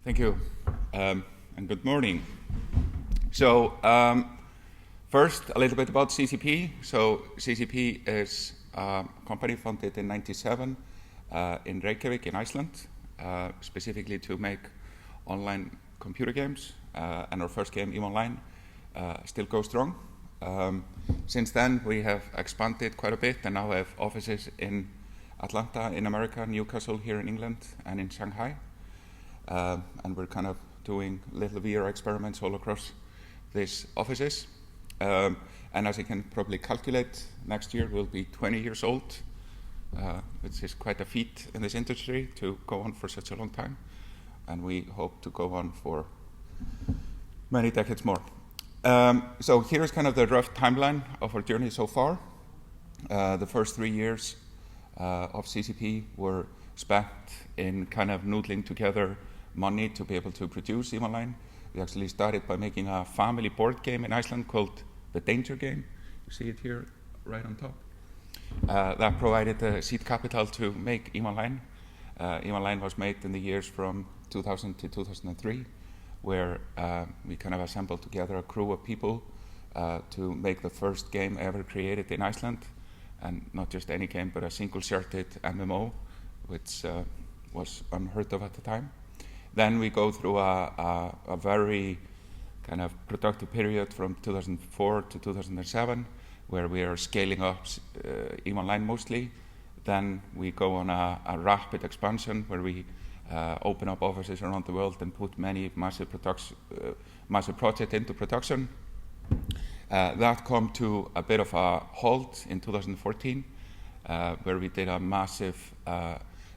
Thank you, and good morning. So, first, a little bit about CCP. So, CCP is a company founded in '97 in Reykjavik, in Iceland, specifically to make online computer games. And our first game, EVE Online, still goes strong. Since then, we have expanded quite a bit and now have offices in Atlanta in America, Newcastle here in England, and in Shanghai. And we're kind of doing little VR experiments all across these offices. And as you can probably calculate, next year we'll be 20 years old, which is quite a feat in this industry to go on for such a long time. And we hope to go on for many decades more. So here's kind of the rough timeline of our journey so far. The first 3 years of CCP were spent in kind of noodling together money to be able to produce EVE Online. We actually started by making a family board game in Iceland called the Danger Game. You see it here right on top. That provided the seed capital to make EVE Online. EVE Online was made in the years from 2000 to 2003, where we kind of assembled together a crew of people to make the first game ever created in Iceland, and not just any game, but a single-sharded MMO, which was unheard of at the time. Then we go through a very kind of productive period from 2004 to 2007, where we are scaling up EVE Online mostly. Then we go on a rapid expansion where we open up offices around the world and put many massive projects into production. That come to a bit of a halt in 2014, where we did a massive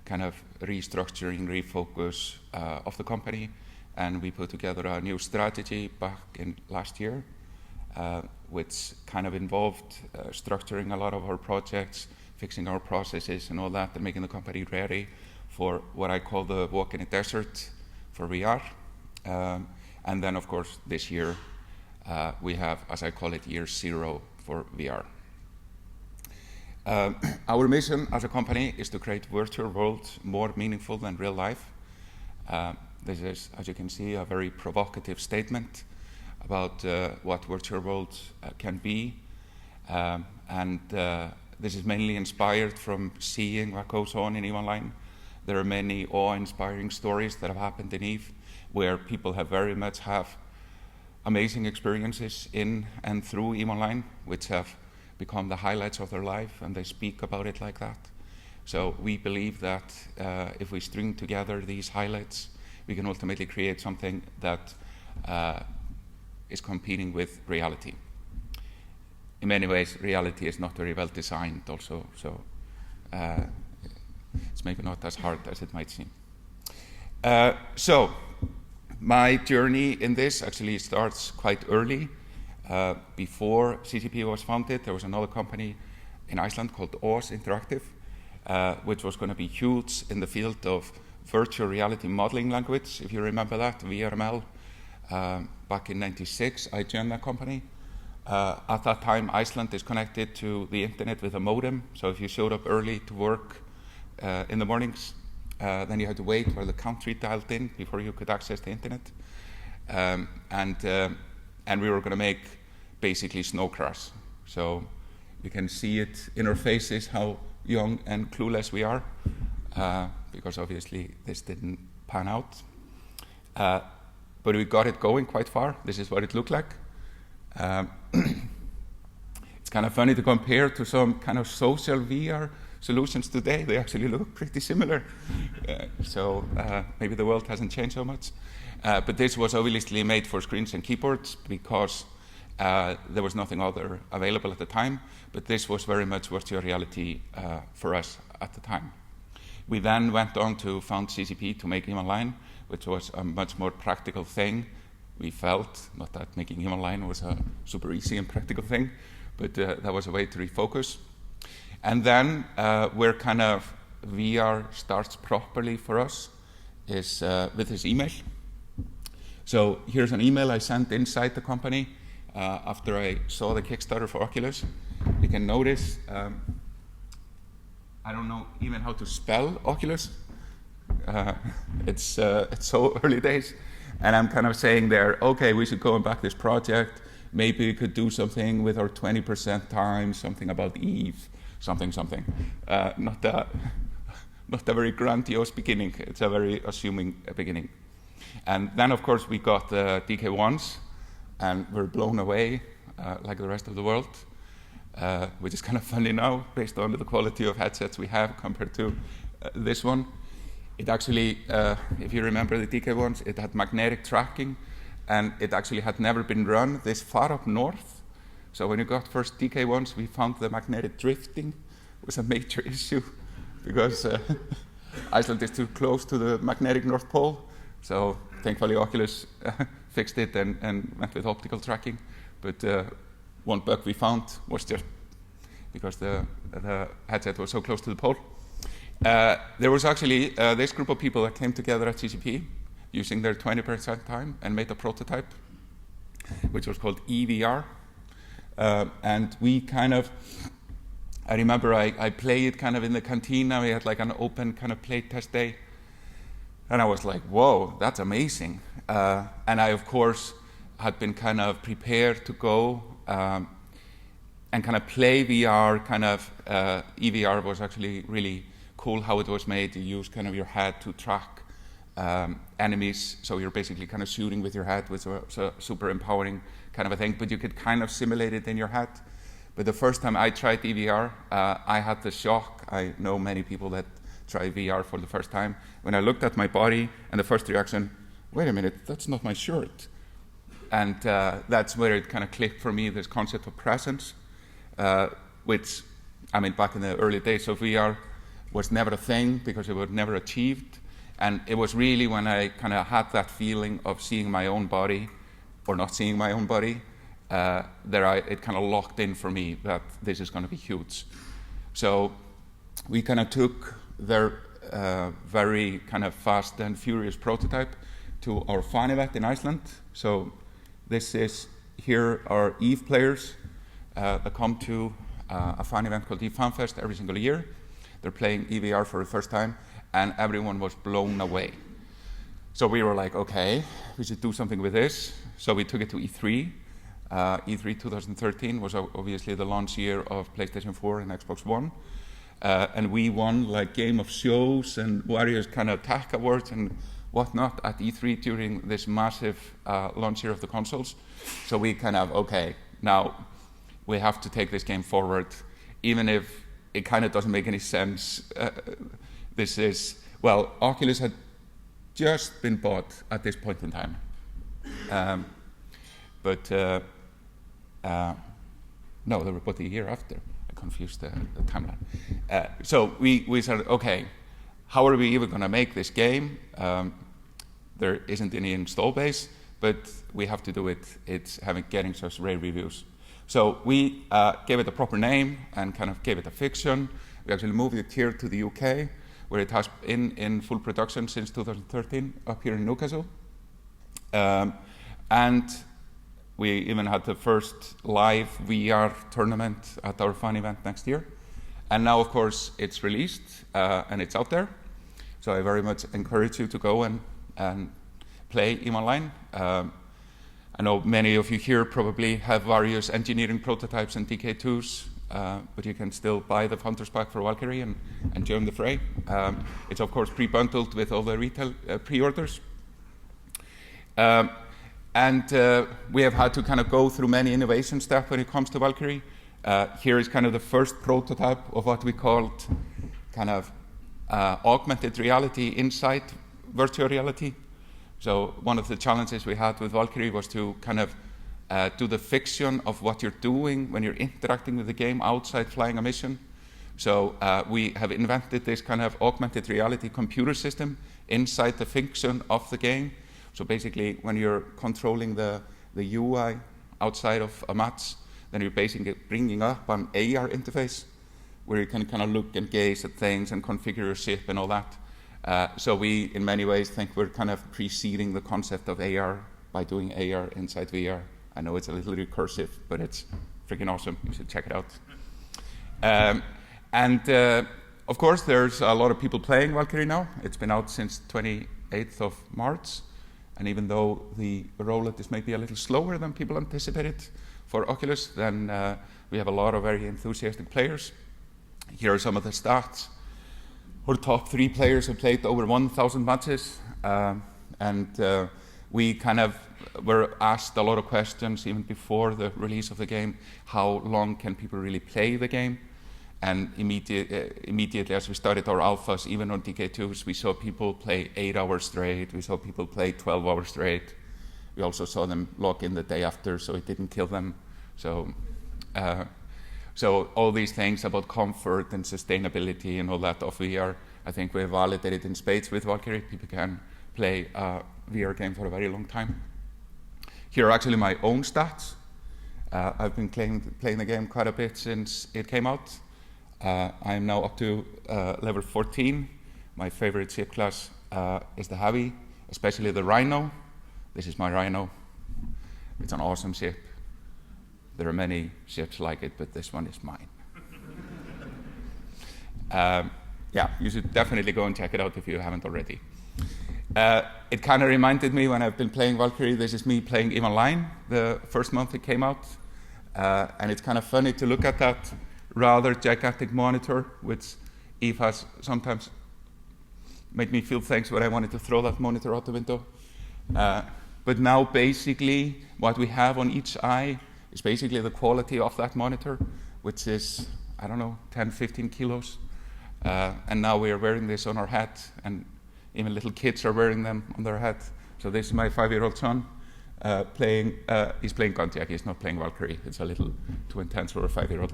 kind of restructuring, refocus of the company, and we put together a new strategy back in last year, which kind of involved structuring a lot of our projects, fixing our processes and all that, and making the company ready for what I call the walk in the desert for VR. And then, of course, this year we have, as I call it, year 0 for VR. Our mission as a company is to create virtual worlds more meaningful than real life. This is, as you can see, a very provocative statement about what virtual worlds can be. And this is mainly inspired from seeing what goes on in EVE Online. There are many awe-inspiring stories that have happened in EVE, where people have very much have amazing experiences in and through EVE Online, which have become the highlights of their life, and they speak about it like that. So we believe that if we string together these highlights, we can ultimately create something that is competing with reality. In many ways, reality is not very well designed also, so it's maybe not as hard as it might seem. So my journey in this actually starts quite early. Before CCP was founded, there was another company in Iceland called Oz Interactive, which was going to be huge in the field of virtual reality modeling language, if you remember that, VRML. Back in '96, I joined that company. At that time, Iceland is connected to the internet with a modem, so if you showed up early to work in the mornings, then you had to wait while the country dialed in before you could access the internet. And we were going to make basically Snocross. So you can see it in our faces how young and clueless we are, because obviously this didn't pan out. But we got it going quite far. This is what it looked like. It's kind of funny to compare to some kind of social VR solutions today. They actually look pretty similar. So maybe the world hasn't changed so much. But this was obviously made for screens and keyboards because there was nothing other available at the time. But this was very much virtual reality for us at the time. We then went on to found CCP to make EVE Online, which was a much more practical thing. We felt, not that making EVE Online was a super easy and practical thing, but that was a way to refocus. And then where kind of VR starts properly for us is with this email. So here's an email I sent inside the company after I saw the Kickstarter for Oculus. You can notice, I don't know even how to spell Oculus. It's so early days, and I'm kind of saying there, okay, we should go and back this project. Maybe we could do something with our 20% time, something about Eve, something. Not a very grandiose beginning. It's a very assuming beginning. And then, of course, we got the DK1s, and we're blown away like the rest of the world, which is kind of funny now, based on the quality of headsets we have compared to this one. It actually, if you remember the DK1s, it had magnetic tracking, and it actually had never been run this far up north. So when you got first DK1s, we found the magnetic drifting was a major issue, because Iceland is too close to the magnetic North Pole. So thankfully Oculus fixed it and went with optical tracking. But one bug we found was just because the headset was so close to the pole. There was actually this group of people that came together at CCP using their 20% time and made a prototype, which was called EVR. And we kind of, I remember I played kind of in the cantina. We had like an open kind of play test day. And I was like, whoa, that's amazing. And I, of course, had been kind of prepared to go and kind of play VR. Kind of EVR was actually really cool how it was made. You use kind of your head to track enemies. So you're basically kind of shooting with your head, which was a super empowering kind of a thing. But you could kind of simulate it in your head. But the first time I tried EVR, I had the shock. I know many people that try VR for the first time. When I looked at my body, and the first reaction, wait a minute, that's not my shirt. And that's where it kind of clicked for me, this concept of presence, which, I mean, back in the early days of VR was never a thing because it was never achieved. And it was really when I kind of had that feeling of seeing my own body or not seeing my own body, it kind of locked in for me that this is going to be huge. So we kind of took their very kind of fast and furious prototype to our fan event in Iceland. So this is here are EVE players that come to a fan event called EVE FanFest every single year. They're playing EVR for the first time, and everyone was blown away. So we were like, okay, we should do something with this. So we took it to E3. E3 2013 was obviously the launch year of PlayStation 4 and Xbox One. And we won like Game of Shows and various kind of tech awards and whatnot at E3 during this massive launch year of the consoles. So we kind of, okay, now we have to take this game forward, even if it kind of doesn't make any sense. This is, well, Oculus had just been bought at this point in time. No, they were bought a year after. I confused the timeline. So we said, okay, how are we even going to make this game? There isn't any install base, but we have to do it. It's getting such rave reviews. So we gave it a proper name and kind of gave it a fiction. We actually moved it here to the UK, where it has been in full production since 2013, up here in Newcastle. And we even had the first live VR tournament at our fan event next year. And now, of course, it's released and it's out there. So I very much encourage you to go and play EVE Online. I know many of you here probably have various engineering prototypes and DK2s, but you can still buy the Founders Pack for Valkyrie and join the fray. It's, of course, pre-bundled with all the retail pre-orders. And we have had to kind of go through many innovation steps when it comes to Valkyrie. Here is kind of the first prototype of what we called kind of augmented reality inside virtual reality. So one of the challenges we had with Valkyrie was to kind of do the fiction of what you're doing when you're interacting with the game outside flying a mission. So we have invented this kind of augmented reality computer system inside the fiction of the game. So basically, when you're controlling the UI outside of a match, then you're basically bringing up an AR interface where you can kind of look and gaze at things and configure your ship and all that. So we, in many ways, think we're kind of preceding the concept of AR by doing AR inside VR. I know it's a little recursive, but it's freaking awesome. You should check it out. And Of course, there's a lot of people playing Valkyrie now. It's been out since 28th of March. And even though the rollout is maybe a little slower than people anticipated for Oculus, then we have a lot of very enthusiastic players. Here are some of the stats. Our top 3 players have played over 1,000 matches. We kind of were asked a lot of questions even before the release of the game. How long can people really play the game? And immediately as we started our alphas, even on DK2s, we saw people play 8 hours straight. We saw people play 12 hours straight. We also saw them log in the day after, so it didn't kill them. So all these things about comfort and sustainability and all that of VR, I think we have validated in spades with Valkyrie. People can play a VR game for a very long time. Here are actually my own stats. I've been playing the game quite a bit since it came out. I'm now up to level 14. My favorite ship class is the Heavy, especially the Rhino. This is my Rhino. It's an awesome ship. There are many ships like it, but this one is mine. Yeah, you should definitely go and check it out if you haven't already. It kind of reminded me when I've been playing Valkyrie, this is me playing EVE Online the first month it came out. And it's kind of funny to look at that rather gigantic monitor, which EVE has sometimes made me feel things where I wanted to throw that monitor out the window. But now basically what we have on each eye is basically the quality of that monitor, which is, I don't know, 10, 15 kilos. And now we are wearing this on our head, and even little kids are wearing them on their head. So this is my 5-year-old son he's playing Konjac, he's not playing Valkyrie. It's a little too intense for a 5-year-old.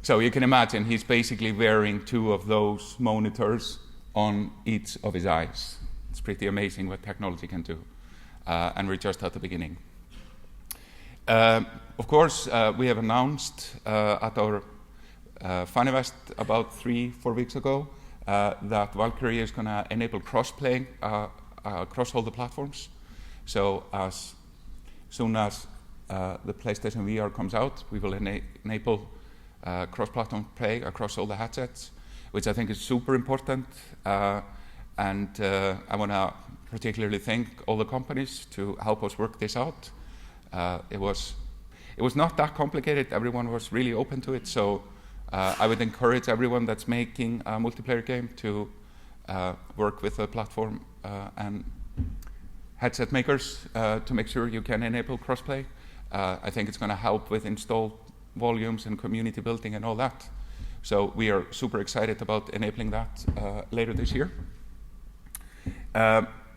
So you can imagine he's basically wearing 2 of those monitors on each of his eyes. It's pretty amazing what technology can do. And we're just at the beginning. Of course, we have announced at our FanEvest about 3-4 weeks ago that Valkyrie is going to enable crossplay across all the platforms. So as soon as the PlayStation VR comes out, we will enable cross-platform play across all the headsets, which I think is super important. I want to particularly thank all the companies to help us work this out. It was not that complicated. Everyone was really open to it. So I would encourage everyone that's making a multiplayer game to work with the platform and headset makers to make sure you can enable crossplay. I think it's going to help with install volumes and community building and all that. So we are super excited about enabling that later this year.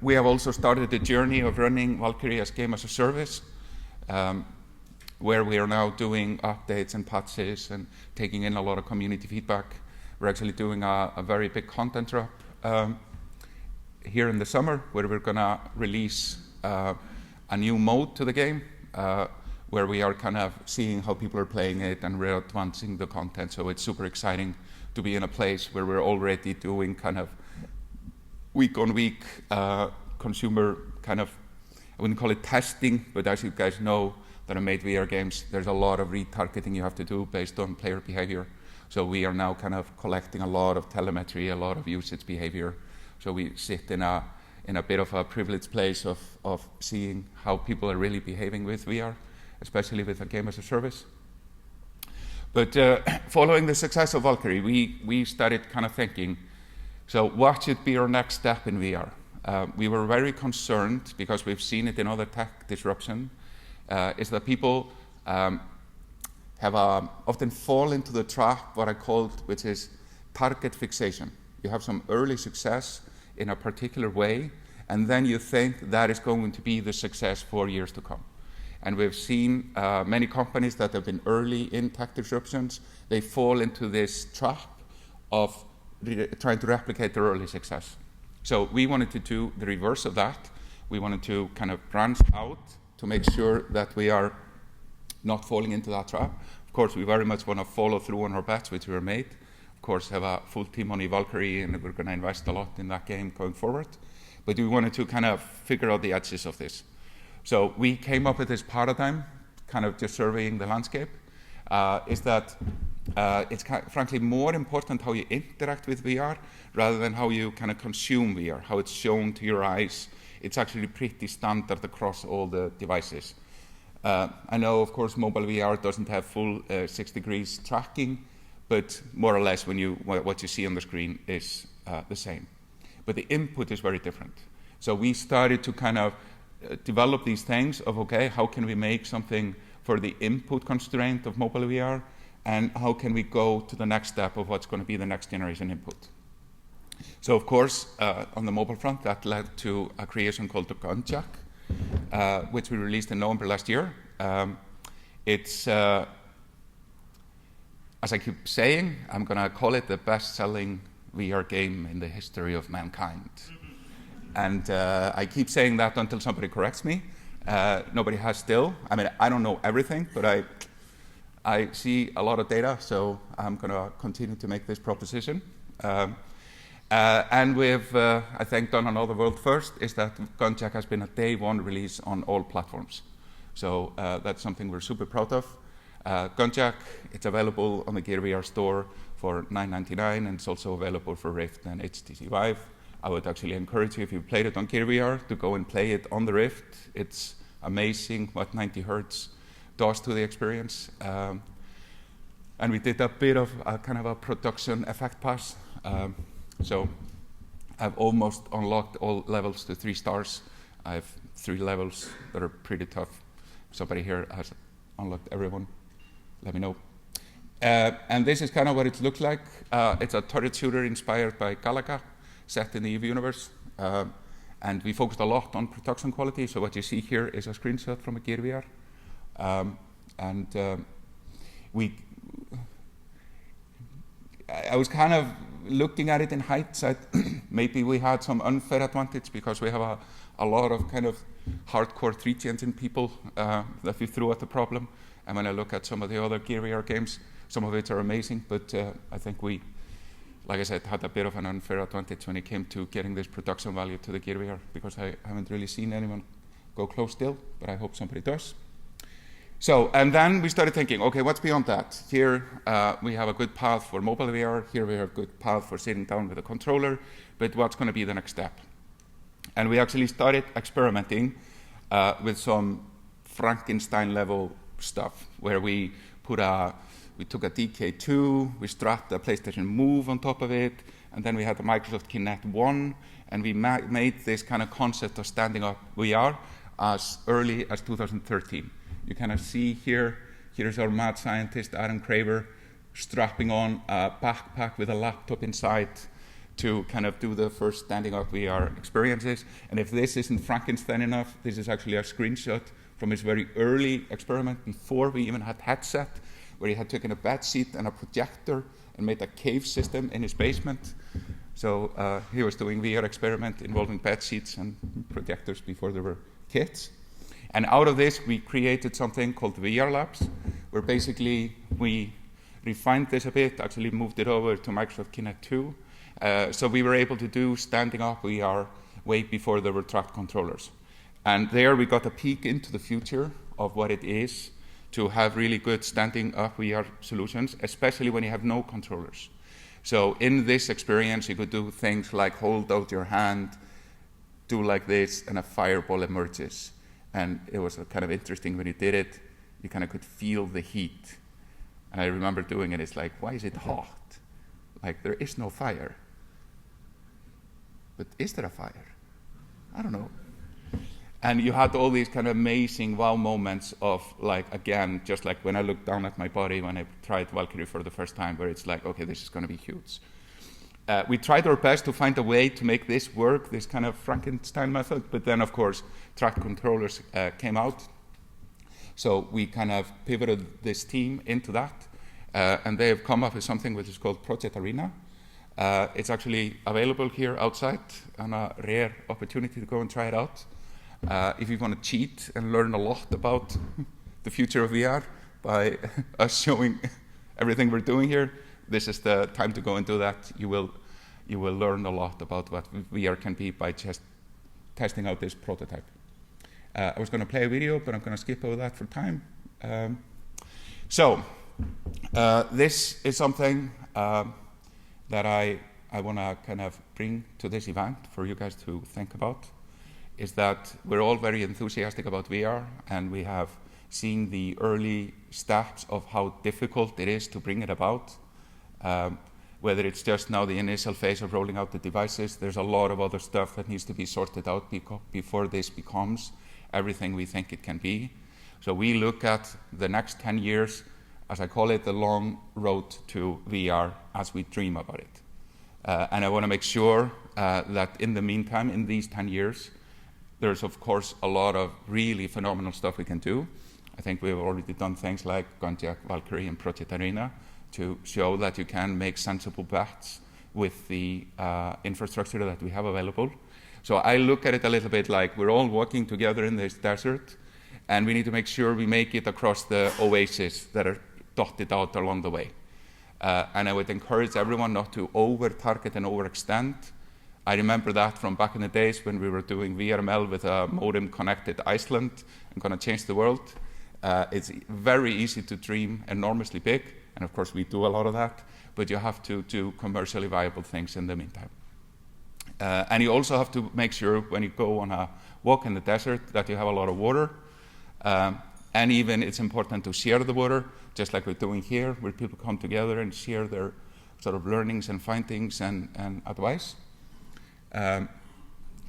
We have also started the journey of running Valkyrie as game as a service, where we are now doing updates and patches and taking in a lot of community feedback. We're actually doing a very big content drop here in the summer, where we're going to release a new mode to the game, where we are kind of seeing how people are playing it, and we're advancing the content. So it's super exciting to be in a place where we're already doing kind of week-on-week consumer kind of, I wouldn't call it testing, but as you guys know that have made VR games, there's a lot of retargeting you have to do based on player behavior. So we are now kind of collecting a lot of telemetry, a lot of usage behavior. So we sit in a bit of a privileged place of seeing how people are really behaving with VR, especially with a game as a service. But following the success of Valkyrie, we started kind of thinking, so what should be our next step in VR? We were very concerned, because we've seen it in other tech disruption, is that people have often fall into the trap, what I called, which is target fixation. You have some early success in a particular way, and then you think that is going to be the success for years to come. And we've seen many companies that have been early in tech disruptions, they fall into this trap of trying to replicate their early success. So we wanted to do the reverse of that. We wanted to kind of branch out to make sure that we are not falling into that trap. Of course, we very much want to follow through on our bets, which were made. Of course, have a full team on Valkyrie, and we're going to invest a lot in that game going forward. But we wanted to kind of figure out the edges of this. So we came up with this paradigm, kind of just surveying the landscape, is that it's frankly more important how you interact with VR rather than how you kind of consume VR, how it's shown to your eyes. It's actually pretty standard across all the devices. I know, of course, mobile VR doesn't have full 6 degrees tracking, but more or less what you see on the screen is the same. But the input is very different. So we started to kind of develop these things of, okay, how can we make something for the input constraint of mobile VR, and how can we go to the next step of what's going to be the next generation input. So, of course, on the mobile front, that led to a creation called the Konjac, which we released in November last year. It's, as I keep saying, I'm going to call it the best-selling VR game in the history of mankind. And I keep saying that until somebody corrects me. Nobody has still. I mean, I don't know everything, but I see a lot of data, so I'm going to continue to make this proposition. And we've, I think, done another world first, is that Konjac has been a day one release on all platforms. So that's something we're super proud of. Konjac, it's available on the Gear VR store for $9.99, and it's also available for Rift and HTC Vive. I would actually encourage you, if you've played it on Gear VR, to go and play it on the Rift. It's amazing what 90 hertz does to the experience. And we did a bit of a kind of a production effect pass. So I've almost unlocked all levels to 3 stars. I have 3 levels that are pretty tough. Somebody here has unlocked everyone. Let me know. And this is kind of what it looks like. It's a turret shooter inspired by Galaga, set in the EVE universe. And we focused a lot on production quality. So what you see here is a screenshot from a Gear VR. I was kind of looking at it in hindsight. Maybe we had some unfair advantage because we have a lot of kind of hardcore 3D engine people that we threw at the problem. And when I look at some of the other Gear VR games, some of which are amazing, but I think we, like I said, had a bit of an unfair advantage when it came to getting this production value to the Gear VR, because I haven't really seen anyone go close still, but I hope somebody does. So, and then we started thinking, okay, what's beyond that? Here we have a good path for mobile VR. Here we have a good path for sitting down with a controller. But what's going to be the next step? And we actually started experimenting with some Frankenstein level stuff, where we took a DK2, we strapped a PlayStation Move on top of it, and then we had the Microsoft Kinect 1, and we made this kind of concept of standing up VR as early as 2013. You kind of see here's our mad scientist, Aaron Craver, strapping on a backpack with a laptop inside to kind of do the first standing up VR experiences. And if this isn't Frankenstein enough, this is actually a screenshot from his very early experiment before we even had headset, where he had taken a bed seat and a projector and made a cave system in his basement. So he was doing VR experiment involving bed seats and projectors before there were kits. And out of this, we created something called VR Labs, where basically we refined this a bit, actually moved it over to Microsoft Kinect 2. So we were able to do standing up VR way before there were tracked controllers. And there we got a peek into the future of what it is to have really good standing up VR solutions, especially when you have no controllers. So in this experience, you could do things like hold out your hand, do like this, and a fireball emerges. And it was kind of interesting when you did it, you kind of could feel the heat. And I remember doing it, it's like, why is it hot? Like, there is no fire. But is there a fire? I don't know. And you had all these kind of amazing wow moments of, like, again, just like when I looked down at my body when I tried Valkyrie for the first time, where it's like, okay, this is going to be huge. We tried our best to find a way to make this work, this kind of Frankenstein method, but then, of course, tracked controllers came out. So we kind of pivoted this team into that, and they have come up with something which is called Project Arena. It's actually available here outside, and a rare opportunity to go and try it out. If you want to cheat and learn a lot about the future of VR by us showing everything we're doing here, this is the time to go and do that. You will learn a lot about what VR can be by just testing out this prototype. I was going to play a video, but I'm going to skip over that for time. So this is something that I want to kind of bring to this event for you guys to think about, is that we're all very enthusiastic about VR, and we have seen the early steps of how difficult it is to bring it about. Whether it's just now the initial phase of rolling out the devices, there's a lot of other stuff that needs to be sorted out before this becomes everything we think it can be. So we look at the next 10 years, as I call it, the long road to VR as we dream about it. And I want to make sure that in the meantime, in these 10 years, there's of course a lot of really phenomenal stuff we can do. I think we've already done things like Konjac, Valkyrie, and Project Arena to show that you can make sensible bets with the infrastructure that we have available. So I look at it a little bit like we're all walking together in this desert, and we need to make sure we make it across the oases that are dotted out along the way. And I would encourage everyone not to over-target and overextend. I remember that from back in the days when we were doing VRML with a modem-connected Iceland and going to change the world. It's very easy to dream enormously big, and of course we do a lot of that, but you have to do commercially viable things in the meantime. And you also have to make sure when you go on a walk in the desert that you have a lot of water. And even it's important to share the water, just like we're doing here, where people come together and share their sort of learnings and findings and advice.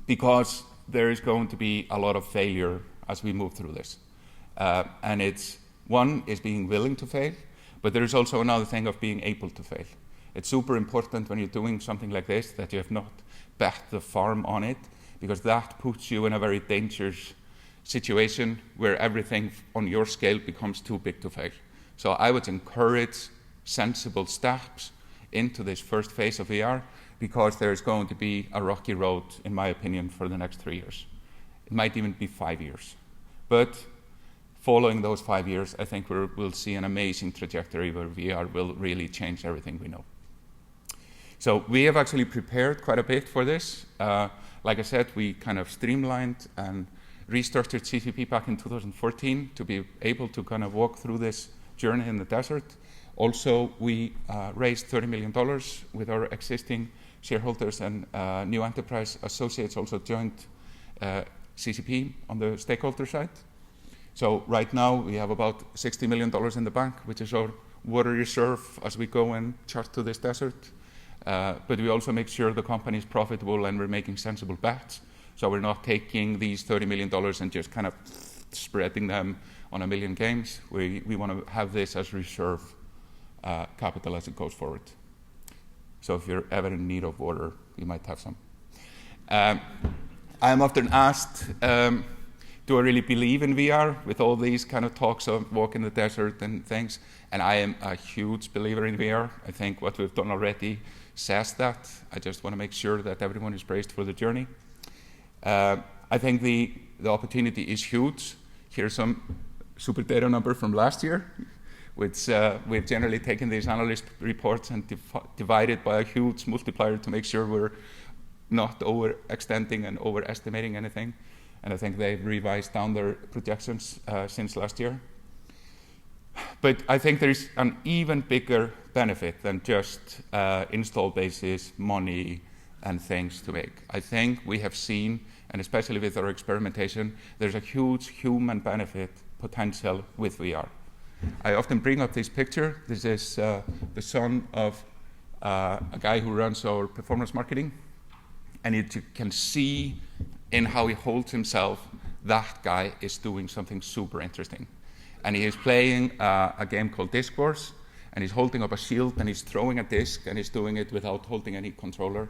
Because there is going to be a lot of failure as we move through this. And it's, one is being willing to fail, but there is also another thing of being able to fail. It's super important when you're doing something like this that you have not bet the farm on it, because that puts you in a very dangerous situation where everything on your scale becomes too big to fail. So I would encourage sensible steps into this first phase of VR, because there's going to be a rocky road, in my opinion, for the next 3 years. It might even be 5 years. But following those 5 years, I think we'll see an amazing trajectory where VR will really change everything we know. So we have actually prepared quite a bit for this. Like I said, we kind of streamlined and restructured CCP back in 2014 to be able to kind of walk through this journey in the desert. Also, we raised $30 million with our existing shareholders, and new enterprise associates also joined CCP on the stakeholder side. So right now we have about $60 million in the bank, which is our water reserve as we go and chart to this desert. But we also make sure the company is profitable and we're making sensible bets. So we're not taking these $30 million and just kind of spreading them on 1 million games. We want to have this as reserve capital as it goes forward. So if you're ever in need of water, you might have some. I am often asked, do I really believe in VR with all these kind of talks of walk in the desert and things? And I am a huge believer in VR. I think what we've done already says that. I just want to make sure that everyone is braced for the journey. I think the opportunity is huge. Here's some super data number from last year, which we've generally taken these analyst reports and divided by a huge multiplier to make sure we're not overextending and overestimating anything. And I think they've revised down their projections since last year. But I think there's an even bigger benefit than just install bases, money, and things to make. I think we have seen, and especially with our experimentation, there's a huge human benefit potential with VR. I often bring up this picture. This is the son of a guy who runs our performance marketing. And you can see in how he holds himself, that guy is doing something super interesting. And he is playing a game called Disc Wars, and he's holding up a shield, and he's throwing a disc, and he's doing it without holding any controller.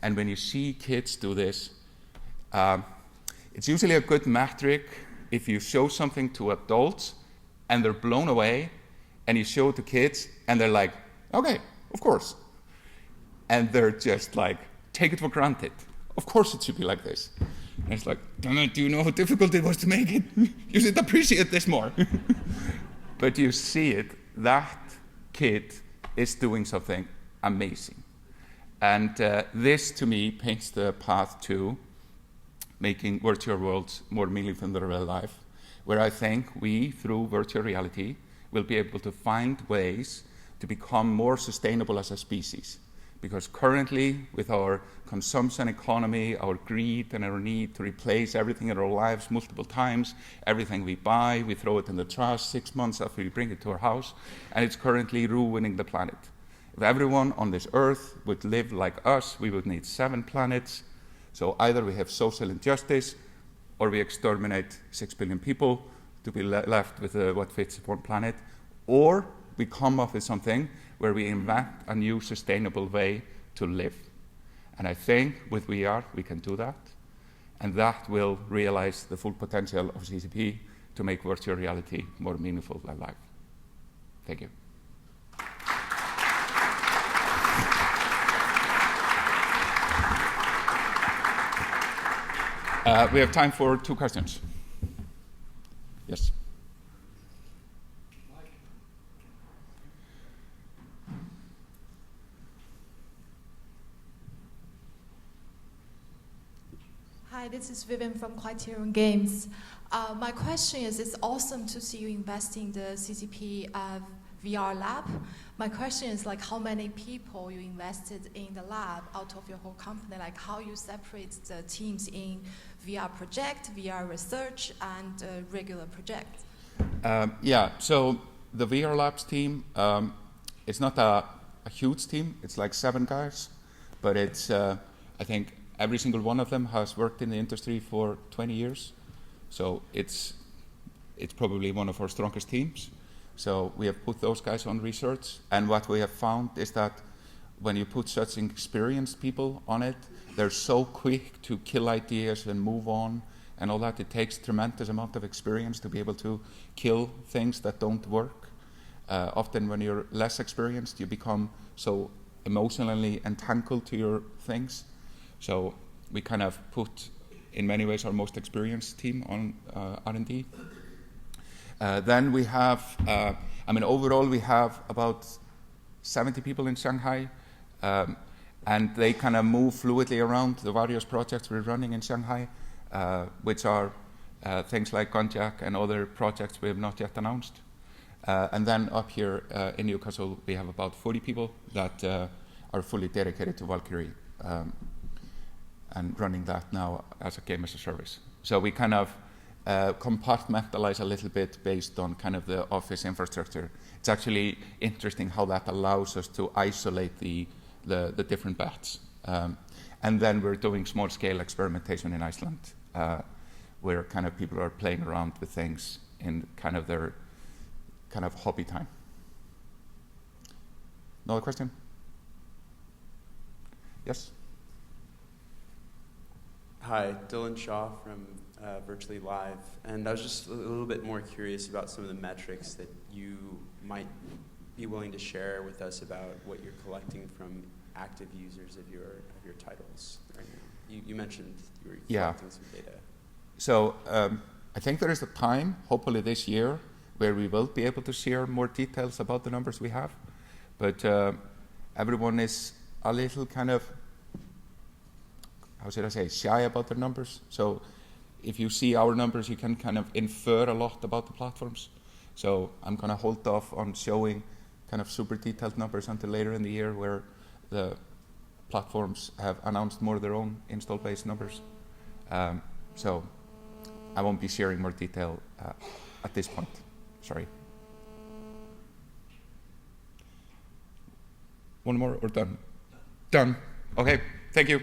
And when you see kids do this, it's usually a good metric if you show something to adults, and they're blown away, and you show it to kids, and they're like, okay, of course. And they're just like, take it for granted. Of course it should be like this. And it's like, damn it, do you know how difficult it was to make it? You should appreciate this more. But you see it, that kid is doing something amazing. And this, to me, paints the path to making virtual worlds more meaningful than real life, where I think we, through virtual reality, we'll be able to find ways to become more sustainable as a species. Because currently, with our consumption economy, our greed, and our need to replace everything in our lives multiple times, everything we buy, we throw it in the trash 6 months after we bring it to our house, and it's currently ruining the planet. If everyone on this earth would live like us, we would need 7 planets. So either we have social injustice, or we exterminate 6 billion people to be left with what fits 1 planet, or we come up with something where we invent a new sustainable way to live. And I think with VR we can do that, and that will realize the full potential of CCP to make virtual reality more meaningful than life. Thank you. We have time for 2 questions. Yes. Hi, this is Vivian from Criterion Games. My question is, it's awesome to see you investing in the CCP VR lab. My question is, like, how many people you invested in the lab out of your whole company? Like, how you separate the teams in VR project, VR research, and regular project? Yeah, so the VR labs team, it's not a huge team. It's like 7 guys, but it's, I think, every single one of them has worked in the industry for 20 years. So it's probably one of our strongest teams. So we have put those guys on research. And what we have found is that when you put such experienced people on it, they're so quick to kill ideas and move on and all that. It takes tremendous amount of experience to be able to kill things that don't work. Often when you're less experienced, you become so emotionally entangled to your things. So we kind of put, in many ways, our most experienced team on R&D. Then we have, overall we have about 70 people in Shanghai, and they kind of move fluidly around the various projects we're running in Shanghai, which are things like Konjac and other projects we have not yet announced. And then up here in Newcastle, we have about 40 people that are fully dedicated to Valkyrie. And running that now as a game as a service. So we kind of compartmentalize a little bit based on kind of the office infrastructure. It's actually interesting how that allows us to isolate the different bets. And then we're doing small-scale experimentation in Iceland, where kind of people are playing around with things in kind of their kind of hobby time. Another question? Yes? Hi, Dylan Shaw from Virtually Live, and I was just a little bit more curious about some of the metrics that you might be willing to share with us about what you're collecting from active users of your titles right now. You mentioned you were collecting some data. So I think there is a time, hopefully this year, where we will be able to share more details about the numbers we have, but everyone is a little kind of, how should I say, shy about their numbers. So if you see our numbers, you can kind of infer a lot about the platforms. So I'm going to hold off on showing kind of super detailed numbers until later in the year, where the platforms have announced more of their own install-based numbers. So I won't be sharing more detail at this point. Sorry. One more or done? Done. Okay, thank you.